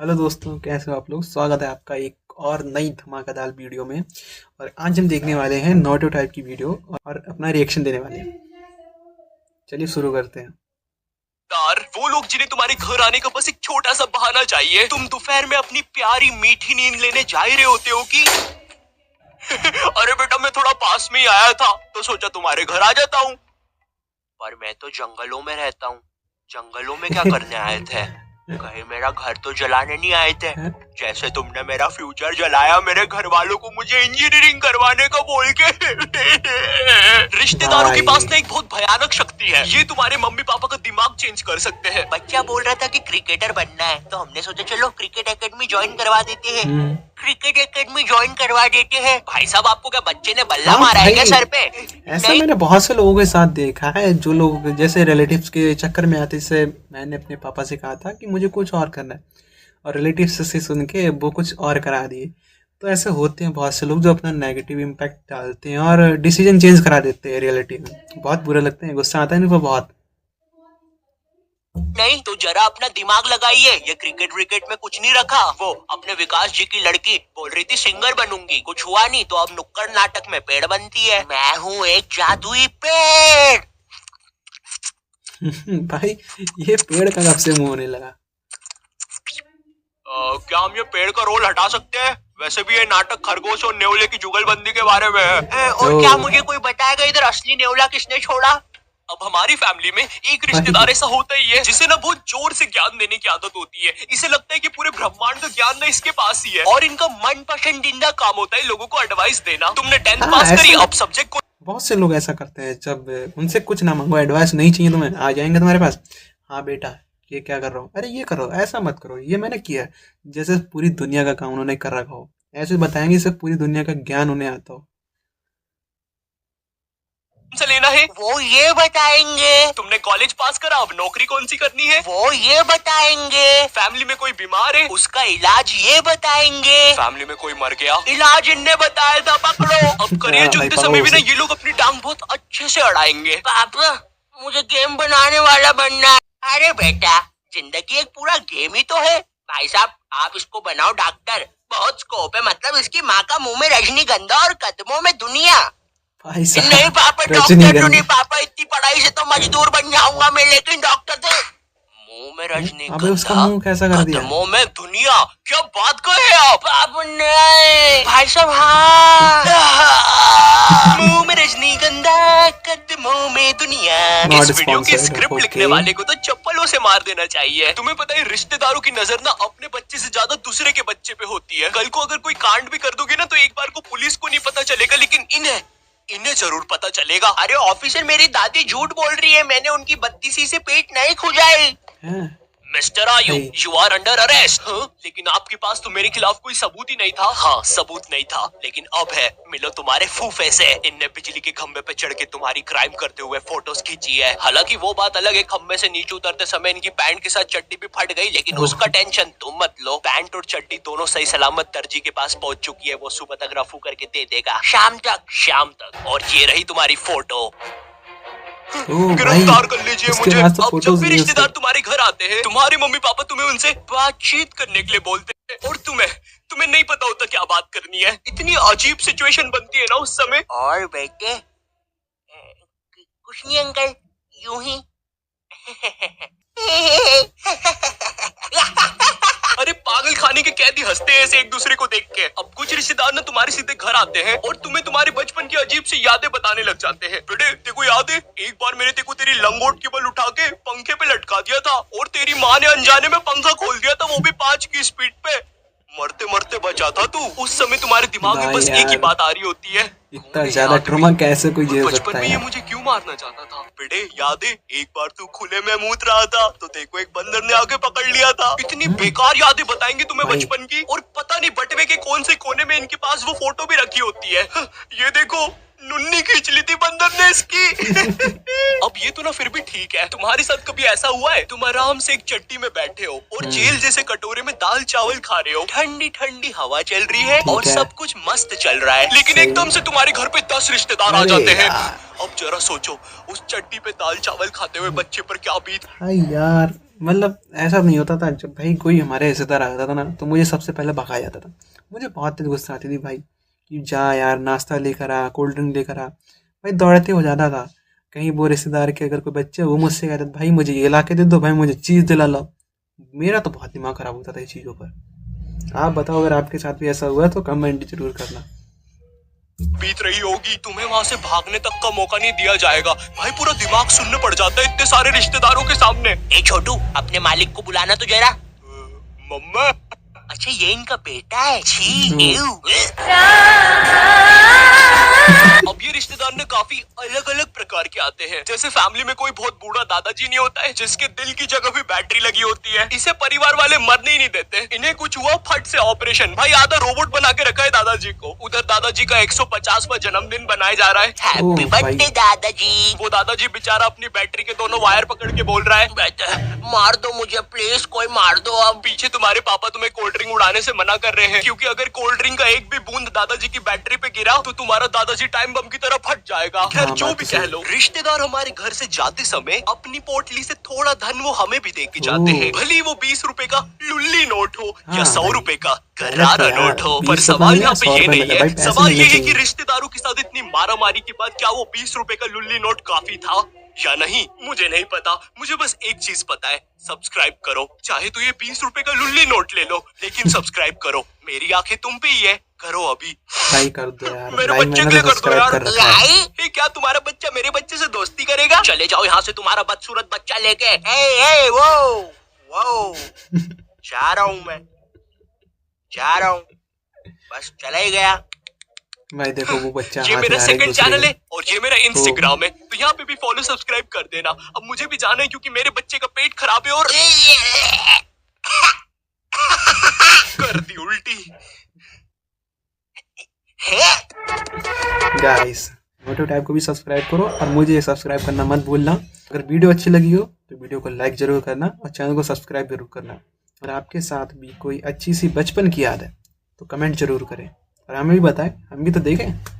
Hello दोस्तों, कैसे हो आप लोग। स्वागत है आपका एक और नई धमाकेदार वीडियो में। और आज हम देखने वाले हैं नोटो टाइप की वीडियो और अपना रिएक्शन देने वाले हैं। चलिए शुरू करते हैं। यार वो लोग जिन्हें तुम्हारे घर आने का बस एक छोटा सा बहाना चाहिए। तुम दोपहर में अपनी प्यारी मीठी नींद लेने जा ही रहे होते हो कि अरे बेटा मैं थोड़ा पास में ही आया था तो सोचा तुम्हारे घर आ जाता हूँ। पर मैं तो जंगलों में रहता हूँ। जंगलों में क्या करने आए थे? कहीं मेरा घर तो जलाने नहीं आए थे? जैसे तुमने मेरा फ्यूचर जलाया मेरे घर वालों को मुझे इंजीनियरिंग करवाने का बोल के। रिश्तेदारों के पास ना एक बहुत भयानक शक्ति है। ये तुम्हारे मम्मी पापा का दिमाग चेंज कर सकते हैं। बच्चा बोल रहा था कि क्रिकेटर बनना है तो हमने सोचा चलो क्रिकेट एकेडमी ज्वाइन करवा देते हैं। क्रिकेट एकेडमी ज्वाइन करवा देते हैं। भाई साहब आपको क्या बच्चे ने बल्ला मारा है क्या सर पे? ऐसा मैंने बहुत से लोगों के साथ देखा है, जो लोग जैसे रिलेटिव्स के चक्कर में आते। जैसे मैंने अपने पापा से कहा था कि मुझे कुछ और करना है और रिलेटिव्स से सुन के वो कुछ और करा दिए। तो ऐसे होते हैं बहुत से लोग जो अपना नेगेटिव इम्पैक्ट डालते हैं और डिसीजन चेंज करा देते हैं। रियलिटी में बहुत बुरे लगते हैं, गुस्सा आता है इनको बहुत। नहीं तो जरा अपना दिमाग लगाइए। ये क्रिकेट विकेट में कुछ नहीं रखा। वो अपने विकास जी की लड़की बोल रही थी सिंगर बनूंगी, कुछ हुआ नहीं तो अब नुक्कड़ नाटक में पेड़ बनती है। मैं हूँ एक जादुई पेड़। भाई ये पेड़ का कब से मुंह होने लगा। क्या हम ये पेड़ का रोल हटा सकते हैं? वैसे भी ये नाटक खरगोश और नेवले की जुगलबंदी के बारे में है। और क्या मुझे कोई बताएगा इधर असली नेवला किसने छोड़ा? अब हमारी फैमिली में एक रिश्तेदार ऐसा होता ही है जिसे ना बहुत जोर से ज्ञान देने की आदत होती है। इसे लगता है कि पूरे ब्रह्मांड का ज्ञान ना इसके पास ही है और इनका मन पसंदीदा काम होता है लोगों को एडवाइस देना। तुमने 10th पास करी, अब सब्जेक्ट को बहुत से लोग ऐसा करते हैं। जब उनसे कुछ ना मांगो, एडवाइस नहीं चाहिए तुम्हें, आ जाएंगे तुम्हारे पास। हाँ बेटा ये क्या कर रहा हूँ, अरे ये करो, ऐसा मत करो, ये मैंने किया है। जैसे पूरी दुनिया का काम उन्होंने कर रखा हो, ऐसे बताएंगे जैसे पूरी दुनिया का ज्ञान उन्हें आता हो। से लेना है वो ये बताएंगे। तुमने कॉलेज पास करा, अब नौकरी कौन सी करनी है वो ये बताएंगे। फैमिली में कोई बीमार है उसका इलाज ये बताएंगे। फैमिली में कोई मर गया, इलाज इनने बताया था, पकड़ो। अब करियर चुनते समय भी ना ये लोग अपनी टांग बहुत अच्छे से अड़ाएंगे। पापा मुझे गेम बनाने वाला बनना है। अरे बेटा जिंदगी एक पूरा गेम ही तो है। भाई साहब आप इसको बनाओ डॉक्टर, बहुत स्कोप है। मतलब इसकी माँ का मुंह में रजनीगंधा और कदमों में दुनिया। नहीं पापा डॉक्टर तो नहीं पापा, इतनी पढ़ाई से तो मजदूर बन जाऊंगा मैं, लेकिन डॉक्टर तो मुंह में रजनीगंधा उसका मुंह कैसा कर दिया? कदमों में दुनिया। क्या बात कहे आप? नहीं भाई साहब हाँ। मुंह में रजनीगंधा कदमों में दुनिया। इस वीडियो की स्क्रिप्ट लिखने वाले को तो चप्पलों से मार देना चाहिए। तुम्हें पता है रिश्तेदारों की नजर ना अपने बच्चे से ज्यादा दूसरे के बच्चे पे होती है। कल को अगर कोई कांड भी कर दोगे ना तो एक बार को पुलिस को नहीं पता चलेगा, लेकिन इन्हें जरूर पता चलेगा। अरे ऑफिसर मेरी दादी झूठ बोल रही है, मैंने उनकी 32 से पेट नहीं खुजाई। मिस्टर आयु यू आर अंडर अरेस्ट। लेकिन आपके पास तो मेरे खिलाफ कोई सबूत ही नहीं था। हाँ सबूत नहीं था लेकिन अब है। मिलो तुम्हारे फूफे से। इनने बिजली के खंबे पे चढ़ के तुम्हारी क्राइम करते हुए फोटोज खींची है। हालांकि वो बात अलग है, खंबे से नीचे उतरते समय इनकी पैंट के साथ चड्डी भी फट गई, लेकिन उसका टेंशन तुम मत लो। पैंट और चड्डी दोनों सही सलामत दर्जी के पास पहुंच चुकी है। वो सुबह तक रफू करके दे देगा, शाम तक। और ये रही तुम्हारी फोटो। गिरफ्तार कर लीजिए मुझे। अब जब भी रिश्तेदार तुम्हारे घर आते हैं तुम्हारे मम्मी पापा तुम्हें उनसे बातचीत करने के लिए बोलते हैं और तुम्हें नहीं पता होता क्या बात करनी है। इतनी अजीब सिचुएशन बनती है ना उस समय। और बेटे कुछ नहीं अंकल, यूं ही। अरे पागल खाने के कैदी हंसते हैं ऐसे एक दूसरे को देख के। अब कुछ रिश्तेदार ना तुम्हारे सीधे घर आते हैं और तुम्हें तुम्हारे बचपन की अजीब सी यादें बताने लग जाते हैं। बेटे तेको याद है एक बार मैंने तेको तेरी लंगोट केबल उठा के पंखे पे लटका दिया था और तेरी माँ ने अनजाने में पंखा खोल दिया था, वो भी 5 की स्पीड पे। मरते मरते बचा था तू। उस समय तुम्हारे दिमाग में बस एक ही बात आ रही होती है, इतना ज्यादा ट्रॉमा कैसे कोई झेल सकता है? बचपन में ये मुझे क्यों मारना चाहता था? बेटे याद है एक बार तू खुले में मूत रहा था तो देखो एक बंदर ने आके पकड़ लिया था। इतनी बेकार यादें बताएंगे तुम्हें बचपन की। और पता नहीं बटवे के कौन से कोने में इनके पास वो फोटो भी रखी होती है। ये देखो नुन्नी खींच ली थी बंदर ने इसकी। अब ये तो ना फिर भी ठीक है। तुम्हारे साथ कभी ऐसा हुआ है तुम आराम से एक चट्टी में बैठे हो और जेल जैसे कटोरे में दाल चावल खा रहे हो, ठंडी ठंडी हवा चल रही है और सब कुछ मस्त चल रहा है, लेकिन एकदम से तुम्हारे घर पे 10 रिश्तेदार आ जाते हैं। अब जरा सोचो उस चट्टी पे दाल चावल खाते हुए बच्चे पर क्या बीत। यार मतलब ऐसा नहीं होता था, जब भाई कोई हमारे रिश्तेदार आता था ना तो मुझे सबसे पहले भगाया जाता था। मुझे बहुत तेज गुस्सा आती थी भाई कि जा यार नाश्ता लेकर आ, कोल्ड ड्रिंक लेकर आ। भाई दौड़ते हो जाता था। कहीं वो रिश्तेदार के अगर कोई बच्चे वो मुझसे कहते थे, भाई मुझे ये ला के दे दो, भाई मुझे चीज़ दिला लो। मेरा तो बहुत दिमाग खराब होता था इस चीज़ों पर। आप बताओ अगर आपके साथ भी ऐसा हुआ तो कमेंट जरूर करना। बीत रही होगी, तुम्हें वहां से भागने तक का मौका नहीं दिया जाएगा। भाई पूरा दिमाग सुनने पड़ जाता है इतने सारे रिश्तेदारों के सामने। ए छोटू, अपने मालिक को बुलाना तो जरा। मम्मा। अच्छा ये इनका बेटा है। छी एऊ। अब ये रिश्तेदार ने काफी अलग अलग प्रकार के आते हैं। जैसे फैमिली में कोई बहुत बूढ़ा दादाजी नहीं होता है जिसके दिल की जगह भी बैटरी लगी होती है, इसे परिवार वाले मरने ही नहीं देते। इन्हें कुछ हुआ, फट से ऑपरेशन, भाई आधा रोबोट बना के रखा है दादाजी को। उधर दादाजी का 150वां जन्मदिन बनाया जा रहा है। हैप्पी बर्थडे दादाजी। वो दादाजी बेचारा अपनी बैटरी के दोनों वायर पकड़ के बोल रहा है, मार दो मुझे प्लीज, कोई मार दो। अब पीछे तुम्हारे पापा तुम्हें कोल्ड ड्रिंक उड़ाने से मना कर रहे हैं, क्योंकि अगर कोल्ड ड्रिंक का एक भी बूंद दादाजी की बैटरी पे गिरा तो तुम्हारा दादाजी टाइम बम की तरह फट जाएगा। खैर जो भी कह लो, रिश्तेदार हमारे घर से जाते समय अपनी पोटली से थोड़ा धन वो हमें भी दे के जाते हैं। भले वो 20 रुपए का लुल्ली नोट हो या 100 रुपए का करारा नोट हो, पर सवाल यहाँ पे ये नहीं है। सवाल ये है कि रिश्तेदारों के साथ इतनी मारामारी के बाद क्या वो 20 रुपए का लुल्ली नोट काफी था या नहीं, मुझे नहीं पता। मुझे बस एक चीज पता है, सब्सक्राइब करो। चाहे तो ये 20 रुपए का लुल्ली नोट ले लो, लेकिन सब्सक्राइब करो। मेरी आंखें तुम पे ही है, करो अभी। भाई कर दो यार, मेरे भाई बच्चे मैंने के तो लिए कर दो यार। सब्सक्राइब कर रखा है। ये क्या तुम्हारा बच्चा मेरे बच्चे से दोस्ती करेगा? चले जाओ यहाँ से तुम्हारा बदसूरत बच्चा लेके। ए वो जा रहा हूँ मैं, जा रहा हूँ, बस चला ही गया। भाई देखो वो बच्चा ये हाथ मेरा लगा रहा है सेकंड दूसरे चैनल को। है और ये मेरा इंस्टाग्राम है, तो यहाँ पे भी फॉलो सब्सक्राइब कर देना। अब मुझे भी जाना है क्योंकि मेरे बच्चे का पेट खराब है और कर दी उल्टी। गाइस मोटो टाइप को भी सब्सक्राइब करो और मुझे सब्सक्राइब करना मत भूलना। अगर वीडियो अच्छी लगी हो तो वीडियो को लाइक जरूर करना और चैनल को सब्सक्राइब जरूर करना। और आपके साथ भी कोई अच्छी सी बचपन की याद है तो कमेंट जरूर करें और हमें भी बताएं, हम भी तो देखें।